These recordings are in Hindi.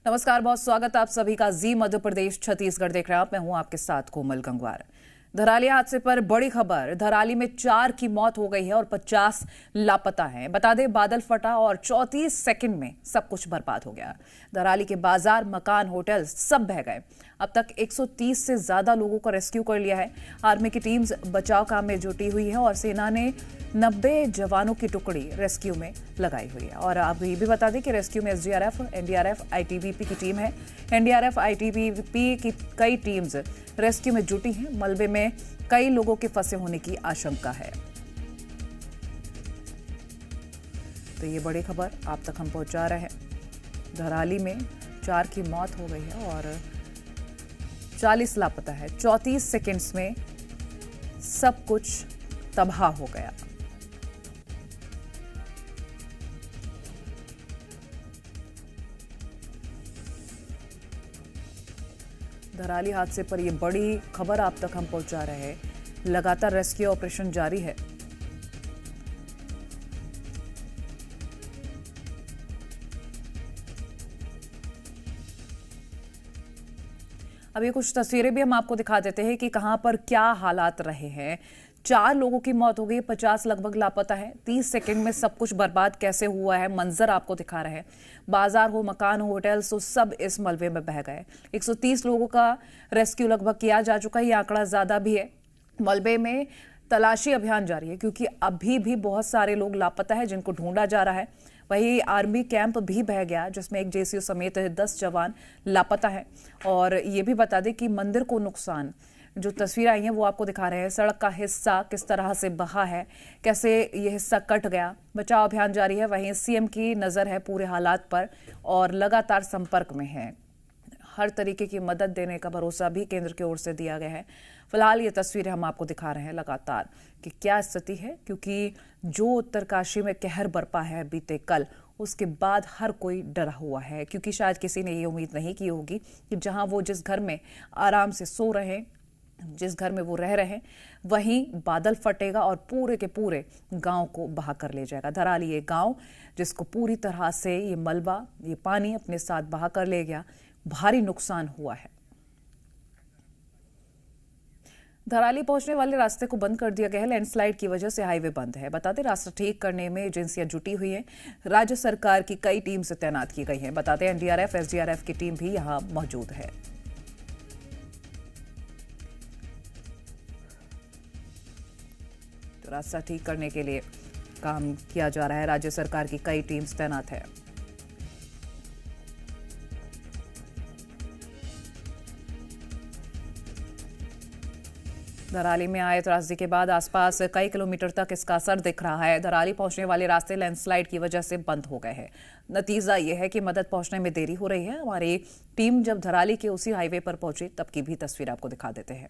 नमस्कार, बहुत स्वागत आप सभी का। जी मध्य प्रदेश छत्तीसगढ़ देख रहे हैं आप। मैं हूं आपके साथ कोमल गंगवार। धराली हादसे पर बड़ी खबर। धराली में 4 की मौत हो गई है और 50 लापता हैं। बता दें, बादल फटा और 34 सेकंड में सब कुछ बर्बाद हो गया। धराली के बाजार, मकान, होटल सब बह गए। अब तक 130 से ज्यादा लोगों को रेस्क्यू कर लिया है। आर्मी की टीम्स बचाव काम में जुटी हुई है और सेना ने 90 जवानों की टुकड़ी रेस्क्यू में लगाई हुई है। और आप ये भी बता दें कि रेस्क्यू में एसडीआरएफ, एनडीआरएफ, आईटीबीपी की टीम है। एनडीआरएफ, आईटीबीपी की कई टीम्स रेस्क्यू में जुटी हैं। मलबे में कई लोगों के फंसे होने की आशंका है। तो ये बड़ी खबर आप तक हम पहुंचा रहे हैं। धराली में 4 की मौत हो गई है और 40 लापता है। 34 सेकंड्स में सब कुछ तबाह हो गया। धराली हादसे पर यह बड़ी खबर आप तक हम पहुंचा रहे हैं। लगातार रेस्क्यू ऑपरेशन जारी है। अभी कुछ तस्वीरें भी हम आपको दिखा देते हैं कि कहां पर क्या हालात रहे हैं। 4 लोगों की मौत हो गई, 50 लगभग लापता है। 30 सेकंड में सब कुछ बर्बाद कैसे हुआ है, मंजर आपको दिखा रहे हैं। बाजार हो, मकान हो, होटल्स हो, सब इस मलबे में बह गए। 130 लोगों का रेस्क्यू लगभग किया जा चुका है। ये आंकड़ा ज्यादा भी है। मलबे में तलाशी अभियान जारी है क्योंकि अभी भी बहुत सारे लोग लापता है जिनको ढूंढा जा रहा है। वही आर्मी कैंप भी बह गया जिसमें एक जेसीओ समेत 10 जवान लापता है। और ये भी बता दें कि मंदिर को नुकसान, जो तस्वीर आई हैं वो आपको दिखा रहे हैं। सड़क का हिस्सा किस तरह से बहा है, कैसे ये हिस्सा कट गया। बचाव अभियान जारी है। वहीं सीएम की नजर है पूरे हालात पर और लगातार संपर्क में है। हर तरीके की मदद देने का भरोसा भी केंद्र की ओर से दिया गया है। फिलहाल ये तस्वीरें हम आपको दिखा रहे हैं लगातार कि क्या स्थिति है, क्योंकि जो उत्तरकाशी में कहर बरपा है बीते कल, उसके बाद हर कोई डरा हुआ है। क्योंकि शायद किसी ने ये उम्मीद नहीं की होगी कि जहां वो जिस घर में आराम से सो रहे हैं, जिस घर में वो रह रहे हैं, वहीं बादल फटेगा और पूरे के पूरे गांव को बहा कर ले जाएगा। धराली ये गांव जिसको पूरी तरह से ये मलबा, ये पानी अपने साथ बहा कर ले गया। भारी नुकसान हुआ है। धराली पहुंचने वाले रास्ते को बंद कर दिया गया है। लैंडस्लाइड की वजह से हाईवे बंद है। बता दें, रास्ता ठीक करने में एजेंसियां जुटी हुई हैं। राज्य सरकार की कई टीम से तैनात की गई हैं। बताते हैं, एनडीआरएफ, एसडीआरएफ की टीम भी यहां मौजूद है। तो रास्ता ठीक करने के लिए काम किया जा रहा है। राज्य सरकार की कई टीम्स तैनात है। धराली में आए त्रासदी के बाद आसपास कई किलोमीटर तक इसका असर दिख रहा है। धराली पहुंचने वाले रास्ते लैंडस्लाइड की वजह से बंद हो गए हैं। नतीजा यह है कि मदद पहुंचने में देरी हो रही है। हमारी टीम जब धराली के उसी हाईवे पर पहुंची तब की भी तस्वीर आपको दिखा देते हैं।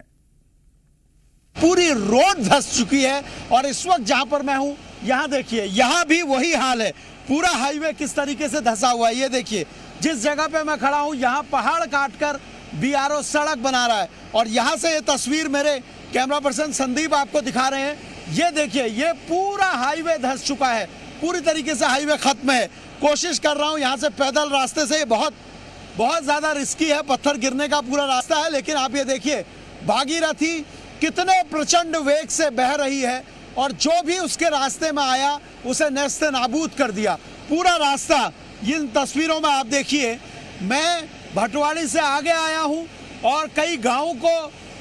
पूरी रोड धंस चुकी है और इस वक्त जहां पर मैं हूं, यहां देखिए, यहां भी वही हाल है। पूरा हाईवे किस तरीके से धंसा हुआ है। ये देखिए, जिस जगह पे मैं खड़ा हूं, यहां पहाड़ काटकर बीआरओ सड़क बना रहा है और यहां से ये तस्वीर मेरे कैमरा पर्सन संदीप आपको दिखा रहे हैं। ये देखिए, ये पूरा हाईवे धंस चुका है। पूरी तरीके से हाईवे खत्म है। कोशिश कर रहा हूं यहां से पैदल रास्ते से, बहुत ज्यादा रिस्की है, पत्थर गिरने का पूरा रास्ता है। लेकिन आप ये देखिए, भागीरथी कितने प्रचंड वेग से बह रही है और जो भी उसके रास्ते में आया उसे नेस्ते नाबूद कर दिया। पूरा रास्ता इन तस्वीरों में आप देखिए। मैं भटवाड़ी से आगे आया हूं और कई गांवों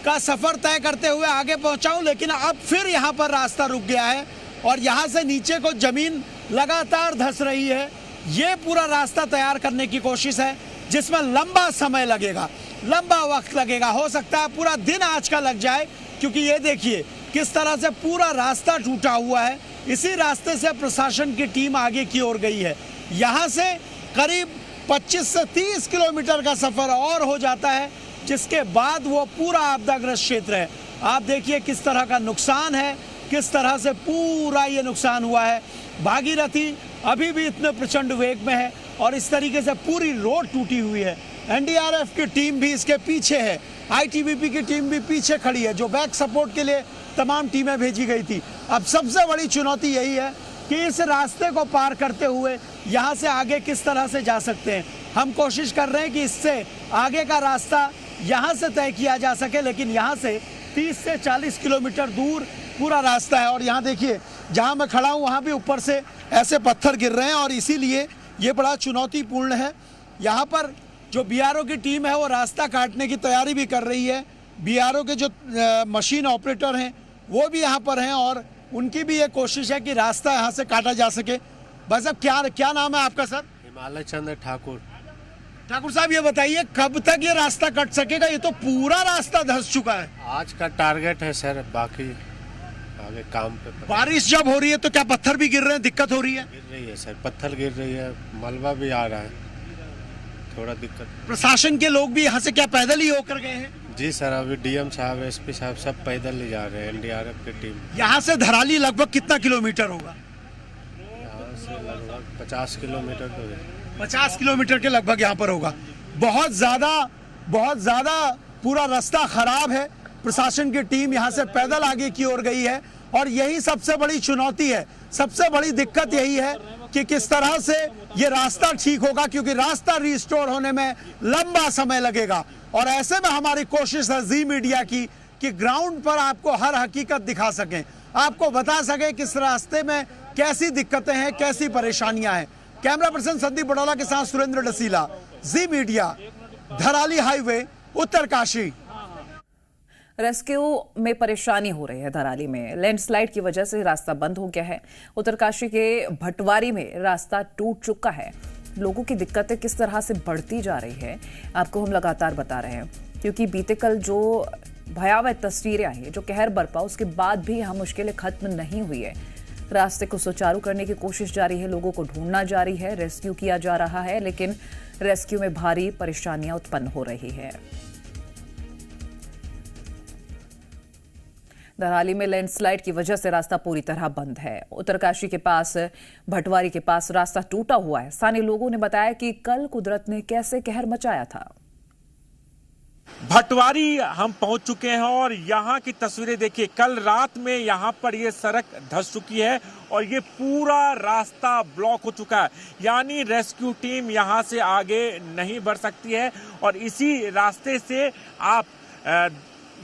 का सफर तय करते हुए आगे पहुंचा हूं, लेकिन अब फिर यहां पर रास्ता रुक गया है और यहां से नीचे को जमीन लगातार धंस रही है। ये पूरा रास्ता तैयार करने की कोशिश है जिसमें लंबा समय लगेगा, लंबा वक्त लगेगा। हो सकता है पूरा दिन आज का लग जाए, क्योंकि ये देखिए किस तरह से पूरा रास्ता टूटा हुआ है। इसी रास्ते से प्रशासन की टीम आगे की ओर गई है। यहाँ से करीब 25 से 30 किलोमीटर का सफर और हो जाता है, जिसके बाद वो पूरा आपदाग्रस्त क्षेत्र है। आप देखिए किस तरह का नुकसान है, किस तरह से पूरा ये नुकसान हुआ है। भागीरथी अभी भी इतने प्रचंड वेग में है और इस तरीके से पूरी रोड टूटी हुई है। एनडीआरएफ की टीम भी इसके पीछे है, आईटीबीपी की टीम भी पीछे खड़ी है, जो बैक सपोर्ट के लिए तमाम टीमें भेजी गई थी। अब सबसे बड़ी चुनौती यही है कि इस रास्ते को पार करते हुए यहाँ से आगे किस तरह से जा सकते हैं। हम कोशिश कर रहे हैं कि इससे आगे का रास्ता यहाँ से तय किया जा सके, लेकिन यहाँ से 30 से 40 किलोमीटर दूर पूरा रास्ता है। और यहाँ देखिए जहाँ मैं खड़ा हूँ वहाँ भी ऊपर से ऐसे पत्थर गिर रहे हैं और इसीलिए ये बड़ा चुनौतीपूर्ण है। यहाँ पर जो बीआरओ की टीम है वो रास्ता काटने की तैयारी भी कर रही है। बीआरओ के जो मशीन ऑपरेटर हैं वो भी यहाँ पर हैं और उनकी भी ये कोशिश है कि रास्ता यहाँ से काटा जा सके। भाई साहब क्या नाम है आपका सर? हिमालय चंद्र ठाकुर। ठाकुर साहब ये बताइए कब तक ये रास्ता कट सकेगा? ये तो पूरा रास्ता धंस चुका है। आज का टारगेट है सर, बाकी आगे काम पे बारिश जब हो रही है तो क्या पत्थर भी गिर रहे हैं, दिक्कत हो रही है? गिर रही है सर, पत्थर गिर रही है, मलबा भी आ रहा है, थोड़ा दिक्कत। प्रशासन के लोग भी यहाँ से क्या पैदल ही होकर गए हैं? जी सर, अभी डीएम साहब, एसपी साहब सब पैदल ही जा रहे हैं, एनडीआरएफ की टीम। यहाँ से धराली लगभग कितना किलोमीटर होगा? यहाँ से लगभग 50 किलोमीटर तो है। 50 किलोमीटर के लगभग यहाँ पर होगा। बहुत ज्यादा पूरा रास्ता खराब है। प्रशासन की टीम यहाँ से पैदल आगे की ओर गई है और यही सबसे बड़ी चुनौती है, सबसे बड़ी दिक्कत यही है कि किस तरह से ये रास्ता ठीक होगा, क्योंकि रास्ता रिस्टोर होने में लंबा समय लगेगा। और ऐसे में हमारी कोशिश है जी मीडिया की कि ग्राउंड पर आपको हर हकीकत दिखा सकें, आपको बता सकें कि इस रास्ते में कैसी दिक्कतें हैं, कैसी परेशानियां हैं। कैमरा पर्सन संदीप बड़ौला के साथ सुरेंद्र डसीला, जी media, Dharali highway, Uttarkashi. Rescue में परेशानी हो रही है। धराली में लैंडस्लाइड की वजह से रास्ता बंद हो गया है। उत्तरकाशी के भटवारी में रास्ता टूट चुका है। लोगों की दिक्कतें किस तरह से बढ़ती जा रही है आपको हम लगातार बता रहे हैं, क्योंकि बीते कल जो भयावह तस्वीरें आई है, जो कहर बरपा, उसके बाद भी यहाँ मुश्किलें खत्म नहीं हुई है। रास्ते को सुचारू करने की कोशिश जारी है, लोगों को ढूंढना जारी है, रेस्क्यू किया जा रहा है, लेकिन रेस्क्यू में भारी परेशानियां उत्पन्न हो रही है। धराली में लैंडस्लाइड की वजह से रास्ता पूरी तरह बंद है। उत्तरकाशी के पास भटवारी के पास रास्ता टूटा हुआ है। स्थानीय लोगों ने बताया कि कल कुदरत ने कैसे कहर मचाया था। भटवारी हम पहुंच चुके हैं और यहाँ की तस्वीरें देखिए। कल रात में यहाँ पर ये सड़क धंस चुकी है और ये पूरा रास्ता ब्लॉक हो चुका है, यानी रेस्क्यू टीम यहाँ से आगे नहीं बढ़ सकती है और इसी रास्ते से आप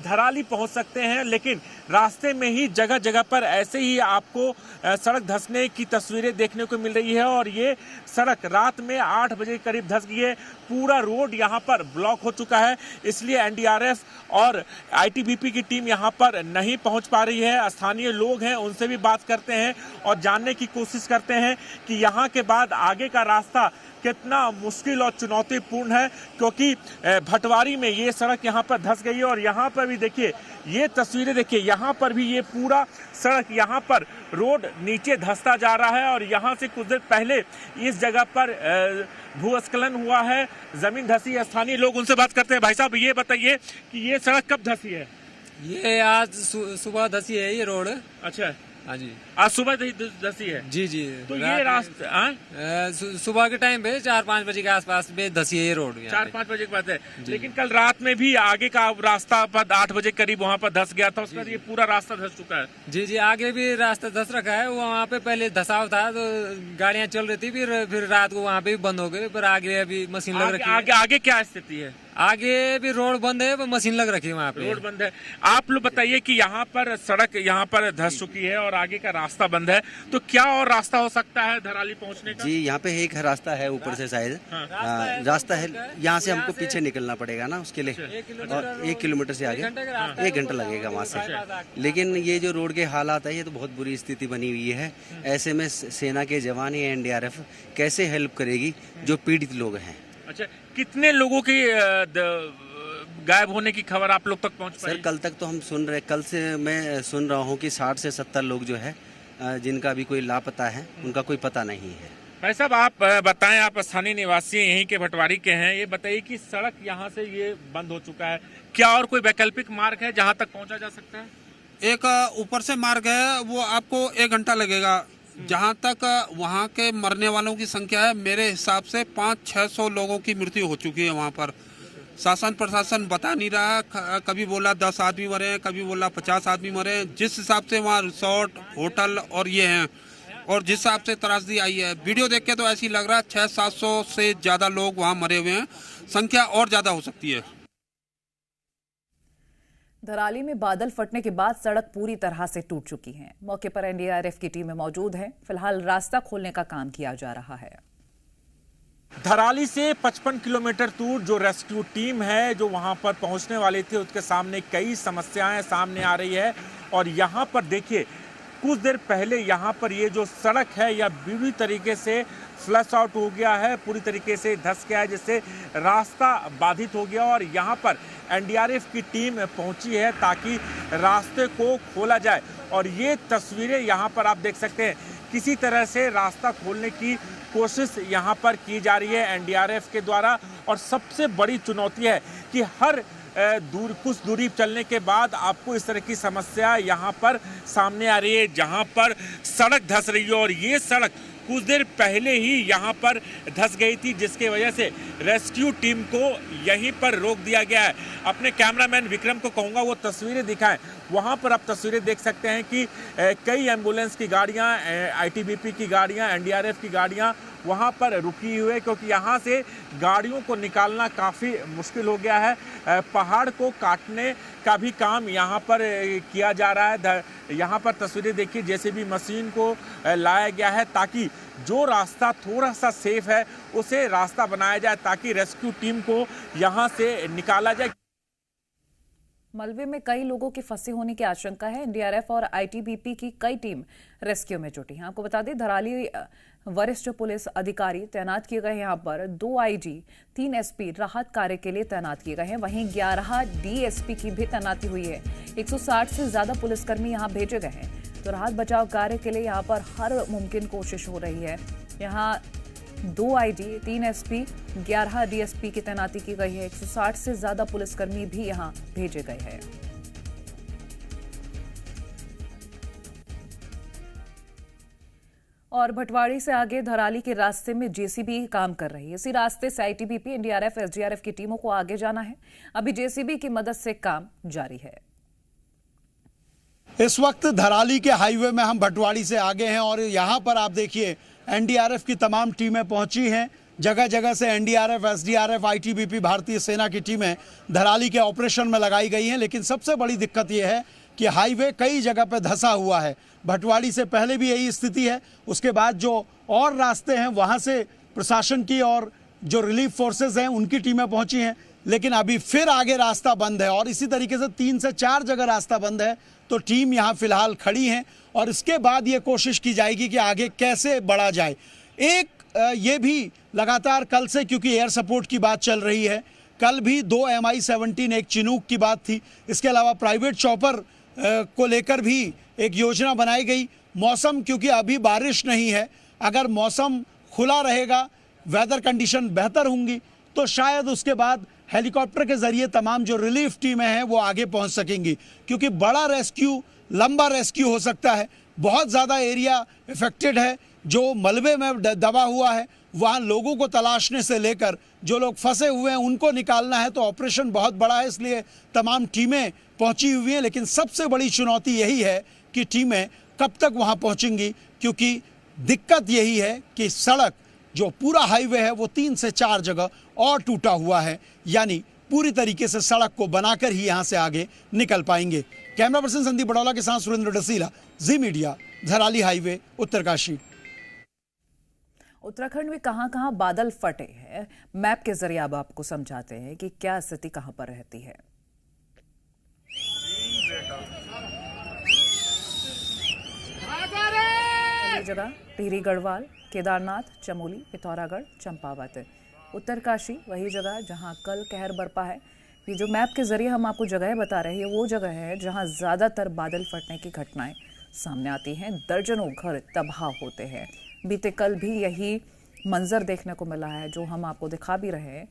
धराली पहुंच सकते हैं। लेकिन रास्ते में ही जगह जगह पर ऐसे ही आपको सड़क धंसने की तस्वीरें देखने को मिल रही है और ये सड़क रात में 8 बजे के करीब धंस गई है। पूरा रोड यहाँ पर ब्लॉक हो चुका है, इसलिए एनडीआरएफ और आईटीबीपी की टीम यहाँ पर नहीं पहुँच पा रही है। स्थानीय लोग हैं, उनसे भी बात करते हैं और जानने की कोशिश करते हैं कि यहाँ के बाद आगे का रास्ता कितना मुश्किल और चुनौतीपूर्ण है, क्योंकि भटवारी में ये सड़क यहाँ पर धंस गई है। और यहाँ पर भी देखिए, ये तस्वीरें देखिए, यहाँ पर भी ये पूरा सड़क, यहाँ पर रोड नीचे धंसता जा रहा है और यहाँ से कुछ देर पहले इस जगह पर भूस्खलन हुआ है, जमीन धंसी है। स्थानीय लोग, उनसे बात करते हैं। भाई साहब ये बताइए कि ये सड़क कब धंसी है? ये आज सुबह धंसी है ये रोड। अच्छा, हाँ जी, आज सुबह धंसी है। जी जी। तो ये रास्ता सुबह के टाइम पे 4-5 बजे के आसपास में धंसी है ये रोड। 4-5 बजे की बात है, लेकिन कल रात में भी आगे का रास्ता पर 8 बजे करीब वहाँ पर धंस गया था, उसके बाद ये पूरा रास्ता धंस चुका है। जी जी, आगे भी रास्ता धंस रखा है। वहाँ पे पहले धसाव था तो गाड़ियाँ चल रही थी, फिर रात को वहाँ पे भी बंद हो गए, फिर आगे अभी मशीन लग रखी है। आगे क्या स्थिति है? आगे भी रोड बंद है, मशीन लग रखी है वहाँ पे। रोड बंद है। आप लोग बताइए कि यहाँ पर सड़क यहाँ पर धंस चुकी है और आगे का रास्ता बंद है, तो क्या और रास्ता हो सकता है धराली पहुँचने का? जी, यहाँ पे एक रास्ता है ऊपर से शायद। रास्ता है, यहाँ से हमको पीछे निकलना पड़ेगा ना, उसके लिए और 1 किलोमीटर से आगे 1 घंटा लगेगा वहाँ से। लेकिन ये जो रोड के हालात है, ये तो बहुत बुरी स्थिति बनी हुई है। ऐसे में सेना के जवान या एनडीआरएफ कैसे हेल्प करेगी जो पीड़ित लोग हैं? अच्छा, कितने लोगों की गायब होने की खबर आप लोग तक पहुंच पाई? सर, कल तक तो हम सुन रहे, कल से मैं सुन रहा हूँ कि 60 से 70 लोग जो है जिनका अभी कोई लापता है, उनका कोई पता नहीं है। भाई साहब आप बताएं, आप स्थानीय निवासी यहीं के भटवारी के हैं, ये बताइए कि सड़क यहाँ से ये बंद हो चुका है, क्या और कोई वैकल्पिक मार्ग है जहाँ तक पहुँचा जा सकता है? एक ऊपर से मार्ग है, वो आपको 1 घंटा लगेगा। जहाँ तक वहाँ के मरने वालों की संख्या है, मेरे हिसाब से 500-600 लोगों की मृत्यु हो चुकी है वहाँ पर। शासन प्रशासन बता नहीं रहा, कभी बोला 10 आदमी मरे हैं, कभी बोला 50 आदमी मरे हैं। जिस हिसाब से वहाँ रिसोर्ट, होटल और ये हैं, और जिस हिसाब से त्रासदी आई है, वीडियो देख के तो ऐसी लग रहा है 600-700 से ज्यादा लोग वहां मरे हुए हैं, संख्या और ज्यादा हो सकती है। धराली में बादल फटने के बाद सड़क पूरी तरह से टूट चुकी है। मौके पर एनडीआरएफ की टीमें मौजूद हैं। फिलहाल रास्ता खोलने का काम किया जा रहा है। धराली से 55 किलोमीटर दूर जो रेस्क्यू टीम है जो वहां पर पहुंचने वाली थी, उसके सामने कई समस्याएं सामने आ रही है। और यहां पर देखिए, कुछ देर पहले यहां पर ये जो सड़क है यह पूरी तरीके से फ्लश आउट हो गया है, पूरी तरीके से धंस गया है, जिससे रास्ता बाधित हो गया। और यहाँ पर एनडीआरएफ की टीम पहुंची है ताकि रास्ते को खोला जाए। और ये तस्वीरें यहाँ पर आप देख सकते हैं, किसी तरह से रास्ता खोलने की कोशिश यहाँ पर की जा रही है एनडीआरएफ के द्वारा। और सबसे बड़ी चुनौती है कि हर कुछ दूरी चलने के बाद आपको इस तरह की समस्या यहाँ पर सामने आ रही है, जहाँ पर सड़क धंस रही है। और ये सड़क कुछ देर पहले ही यहाँ पर धंस गई थी, जिसके वजह से रेस्क्यू टीम को यहीं पर रोक दिया गया है। अपने कैमरामैन विक्रम को कहूँगा वो तस्वीरें दिखाएं। वहाँ पर आप तस्वीरें देख सकते हैं कि कई एम्बुलेंस की गाड़ियाँ, आईटीबीपी की गाड़ियाँ, एनडीआरएफ की गाड़ियाँ वहाँ पर रुकी हुई है, क्योंकि यहाँ से गाड़ियों को निकालना काफ़ी मुश्किल हो गया है। पहाड़ को काटने का भी काम यहाँ पर किया जा रहा है। यहाँ पर तस्वीरें देखिए, जेसीबी मशीन को लाया गया है ताकि जो रास्ता थोड़ा सा सेफ है उसे रास्ता बनाया जाए, ताकि रेस्क्यू टीम को यहाँ से निकाला जाए। मलबे में कई लोगों के फंसे होने की आशंका है। एनडीआरएफ और आईटीबीपी की कई टीम रेस्क्यू में जुटी हैं। आपको बता दें, धराली वरिष्ठ पुलिस अधिकारी तैनात किए गए। यहाँ पर 2 आईजी, 3 एसपी राहत कार्य के लिए तैनात किए गए हैं। वहीं 11 डीएसपी की भी तैनाती हुई है। 160 से ज्यादा पुलिसकर्मी यहाँ भेजे गए हैं। तो राहत बचाव कार्य के लिए यहाँ पर हर मुमकिन कोशिश हो रही है। यहाँ 2 आईजी, 3 एसपी, 11 डीएसपी की तैनाती की गई है। 160 से ज्यादा पुलिसकर्मी भी यहां भेजे गए हैं। और भटवाड़ी से आगे धराली के रास्ते में जेसीबी काम कर रही है। इसी रास्ते से आईटीबीपी, एनडीआरएफ, एसडीआरएफ की टीमों को आगे जाना है। अभी जेसीबी की मदद से काम जारी है। इस वक्त धराली के हाईवे में हम भटवाड़ी से आगे हैं और यहाँ पर आप देखिए एनडीआरएफ की तमाम टीमें पहुंची हैं। जगह जगह से एनडीआरएफ, एसडीआरएफ, आईटीबीपी, भारतीय सेना की टीमें धराली के ऑपरेशन में लगाई गई हैं। लेकिन सबसे बड़ी दिक्कत यह है कि हाईवे कई जगह पर धंसा हुआ है। भटवाड़ी से पहले भी यही स्थिति है। उसके बाद जो और रास्ते हैं वहाँ से प्रशासन की और जो रिलीफ फोर्सेज हैं उनकी टीमें पहुँची हैं, लेकिन अभी फिर आगे रास्ता बंद है। और इसी तरीके से 3 से 4 जगह रास्ता बंद है। तो टीम यहाँ फिलहाल खड़ी हैं और इसके बाद ये कोशिश की जाएगी कि आगे कैसे बढ़ा जाए। एक ये भी लगातार कल से, क्योंकि एयर सपोर्ट की बात चल रही है, कल भी 2 MI-17, एक चिनूक की बात थी। इसके अलावा प्राइवेट चॉपर को लेकर भी एक योजना बनाई गई। मौसम, क्योंकि अभी बारिश नहीं है, अगर मौसम खुला रहेगा, वेदर कंडीशन बेहतर होंगी, तो शायद उसके बाद हेलीकॉप्टर के जरिए तमाम जो रिलीफ टीमें हैं वो आगे पहुंच सकेंगी। क्योंकि बड़ा रेस्क्यू, लंबा रेस्क्यू हो सकता है। बहुत ज़्यादा एरिया इफेक्टेड है, जो मलबे में दबा हुआ है। वहाँ लोगों को तलाशने से लेकर जो लोग फंसे हुए हैं उनको निकालना है। तो ऑपरेशन बहुत बड़ा है, इसलिए तमाम टीमें पहुंची हुई हैं। लेकिन सबसे बड़ी चुनौती यही है कि टीमें कब तक वहाँ पहुँचेंगी, क्योंकि दिक्कत यही है कि सड़क, जो पूरा हाईवे है, वो 3 से 4 जगह और टूटा हुआ है। यानी पूरी तरीके से सड़क को बनाकर ही यहां से आगे निकल पाएंगे। कैमरा पर्सन संदीप बड़ौला के साथ सुरेंद्र डसीला, जी मीडिया, धराली हाईवे, उत्तरकाशी। उत्तराखंड में कहां-कहां बादल फटे हैं, मैप के जरिए अब आपको समझाते हैं कि क्या स्थिति कहां पर रहती है। जगह टिहरी गढ़वाल, केदारनाथ, चमोली, पिथौरागढ़, चंपावत, उत्तरकाशी वही जगह जहां कल कहर बरपा है। ये जो मैप के जरिए हम आपको जगह बता रहे हैं, वो जगह है जहां ज़्यादातर बादल फटने की घटनाएं सामने आती हैं। दर्जनों घर तबाह होते हैं। बीते कल भी यही मंजर देखने को मिला है, जो हम आपको दिखा भी रहे हैं।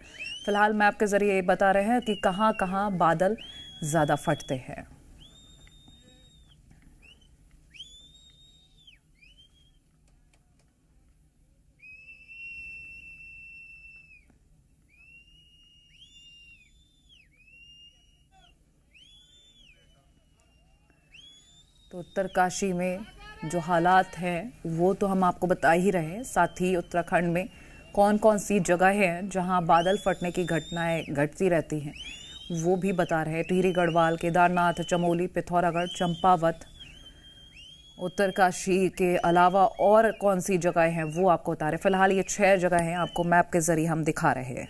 फिलहाल मैप के जरिए बता रहे हैं कि कहां कहां बादल ज़्यादा फटते हैं। तो उत्तरकाशी में जो हालात हैं वो तो हम आपको बता ही रहे हैं, साथ ही उत्तराखंड में कौन कौन सी जगह हैं जहां बादल फटने की घटनाएं घटती रहती हैं वो भी बता रहे हैं। टिहरी गढ़वाल, केदारनाथ, चमोली, पिथौरागढ़, चंपावत, उत्तरकाशी के अलावा और कौन सी जगह हैं वो आपको बता रहे हैं। फिलहाल ये 6 जगह हैं, आपको मैप के जरिए हम दिखा रहे हैं।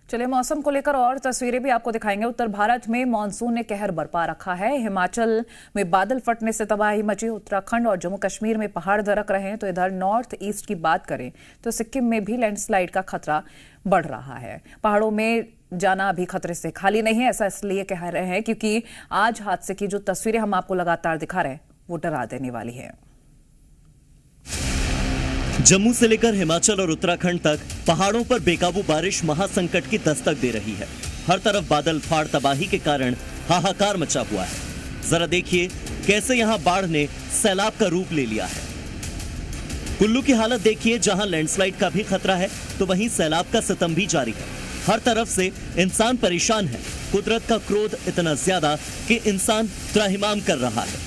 चलिए मौसम को लेकर और तस्वीरें भी आपको दिखाएंगे। उत्तर भारत में मानसून ने कहर बरपा रखा है। हिमाचल में बादल फटने से तबाही मची, उत्तराखंड और जम्मू कश्मीर में पहाड़ दरक रहे हैं। तो इधर नॉर्थ ईस्ट की बात करें तो सिक्किम में भी लैंडस्लाइड का खतरा बढ़ रहा है। पहाड़ों में जाना अभी खतरे से खाली नहीं है, ऐसा इसलिए कह रहे हैं क्योंकि आज हादसे की जो तस्वीरें हम आपको लगातार दिखा रहे हैं वो डरा देने वाली है। जम्मू से लेकर हिमाचल और उत्तराखंड तक पहाड़ों पर बेकाबू बारिश महासंकट की दस्तक दे रही है। हर तरफ बादल फाड़ तबाही के कारण हाहाकार मचा हुआ है। जरा देखिए कैसे यहां बाढ़ ने सैलाब का रूप ले लिया है। कुल्लू की हालत देखिए, जहां लैंडस्लाइड का भी खतरा है तो वहीं सैलाब का सितम भी जारी है। हर तरफ से इंसान परेशान है। कुदरत का क्रोध इतना ज्यादा कि इंसान त्राहिमाम कर रहा है।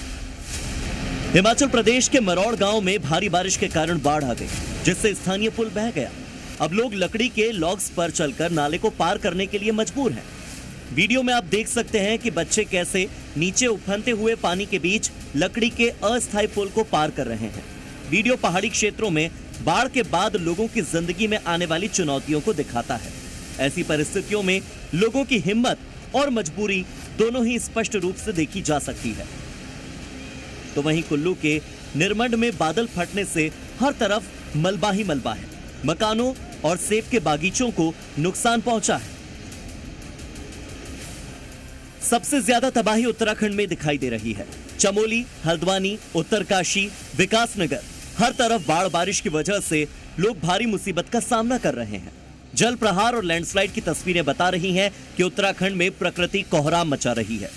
हिमाचल प्रदेश के मरौड़ गांव में भारी बारिश के कारण बाढ़ आ गई, जिससे स्थानीय पुल बह गया। अब लोग लकड़ी के लॉग्स पर चलकर नाले को पार करने के लिए मजबूर हैं। वीडियो में आप देख सकते हैं कि बच्चे कैसे नीचे उफनते हुए पानी के बीच लकड़ी के अस्थायी पुल को पार कर रहे हैं। वीडियो पहाड़ी क्षेत्रों में बाढ़ के बाद लोगों की जिंदगी में आने वाली चुनौतियों को दिखाता है। ऐसी परिस्थितियों में लोगों की हिम्मत और मजबूरी दोनों ही स्पष्ट रूप से देखी जा सकती है। तो वहीं कुल्लू के निरमंड में बादल फटने से हर तरफ मलबा ही मलबा है। मकानों और सेब के बागीचों को नुकसान पहुंचा है। सबसे ज्यादा तबाही उत्तराखंड में दिखाई दे रही है। चमोली, हल्द्वानी, उत्तरकाशी, विकासनगर, हर तरफ बाढ़ बारिश की वजह से लोग भारी मुसीबत का सामना कर रहे हैं। जल प्रहार और लैंडस्लाइड की तस्वीरें बता रही हैं कि उत्तराखंड में प्रकृति कोहराम मचा रही है।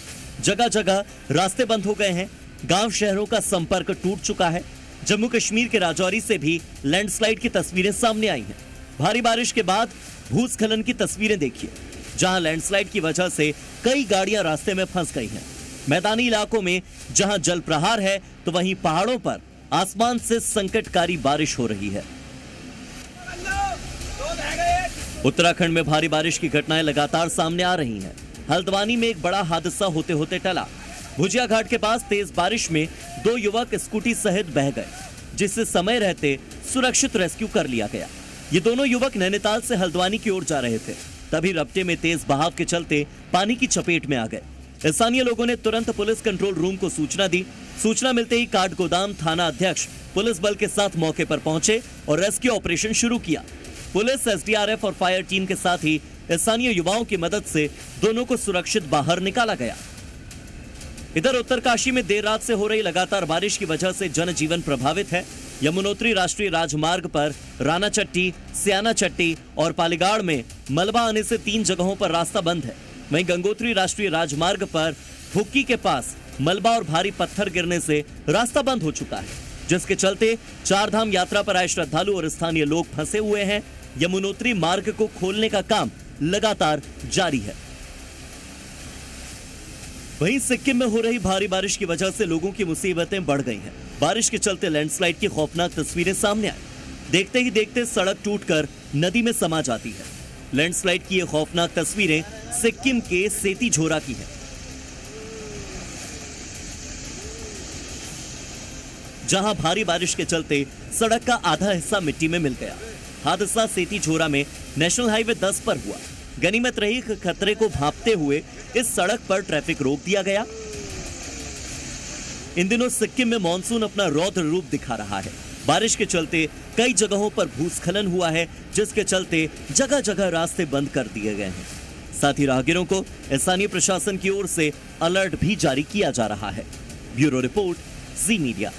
जगह जगह रास्ते बंद हो गए हैं। गांव शहरों का संपर्क टूट चुका है। जम्मू कश्मीर के राजौरी से भी लैंडस्लाइड की तस्वीरें सामने आई हैं। भारी बारिश के बाद भूस्खलन की तस्वीरें देखिए, जहां लैंडस्लाइड की वजह से कई गाड़ियां रास्ते में फंस गई हैं। मैदानी इलाकों में जहां जल प्रहार है तो वहीं पहाड़ों पर आसमान से संकटकारी बारिश हो रही है। उत्तराखंड में भारी बारिश की घटनाएं लगातार सामने आ रही हैं। हल्द्वानी में एक बड़ा हादसा होते होते टला। भुजिया घाट के पास तेज बारिश में 2 युवक स्कूटी सहित बह गए, जिससे समय रहते सुरक्षित रेस्क्यू कर लिया गया। ये दोनों युवक नैनीताल से हल्द्वानी की ओर जा रहे थे, तभी रपटे में तेज बहाव के चलते पानी की चपेट में आ गए। स्थानीय लोगों ने तुरंत पुलिस कंट्रोल रूम को सूचना दी। सूचना मिलते ही काठगोदाम थाना अध्यक्ष पुलिस बल के साथ मौके पर पहुंचे और रेस्क्यू ऑपरेशन शुरू किया। पुलिस, एसडीआरएफ और फायर टीम के साथ ही स्थानीय युवाओं की मदद से दोनों को सुरक्षित बाहर निकाला गया। इधर उत्तरकाशी में देर रात से हो रही लगातार बारिश की वजह से जनजीवन प्रभावित है। यमुनोत्री राष्ट्रीय राजमार्ग पर राना चट्टी, सियाना चट्टी और पालीगाड़ में मलबा आने से 3 जगहों पर रास्ता बंद है। वहीं गंगोत्री राष्ट्रीय राजमार्ग पर भुक्की के पास मलबा और भारी पत्थर गिरने से रास्ता बंद हो चुका है, जिसके चलते 4 धाम यात्रा पर आए श्रद्धालु और स्थानीय लोग फंसे हुए हैं। यमुनोत्री मार्ग को खोलने का काम लगातार जारी है। वहीं सिक्किम में हो रही भारी बारिश की वजह से लोगों की मुसीबतें बढ़ गई हैं। बारिश के चलते लैंडस्लाइड की खौफनाक तस्वीरें सामने आई। देखते ही देखते सड़क टूटकर नदी में समा जाती है। लैंडस्लाइड की ये खौफनाक तस्वीरें सिक्किम के सेती झोरा की है, जहां भारी बारिश के चलते सड़क का आधा हिस्सा मिट्टी में मिल गया। हादसा सेती झोरा में नेशनल हाईवे 10 पर हुआ। गनीमत रही खतरे को भांपते हुए इस सड़क पर ट्रैफिक रोक दिया गया। इन दिनों सिक्किम में मानसून अपना रौद्र रूप दिखा रहा है। बारिश के चलते कई जगहों पर भूस्खलन हुआ है, जिसके चलते जगह जगह रास्ते बंद कर दिए गए हैं। साथ ही राहगीरों को स्थानीय प्रशासन की ओर से अलर्ट भी जारी किया जा रहा है। ब्यूरो रिपोर्ट, जी मीडिया।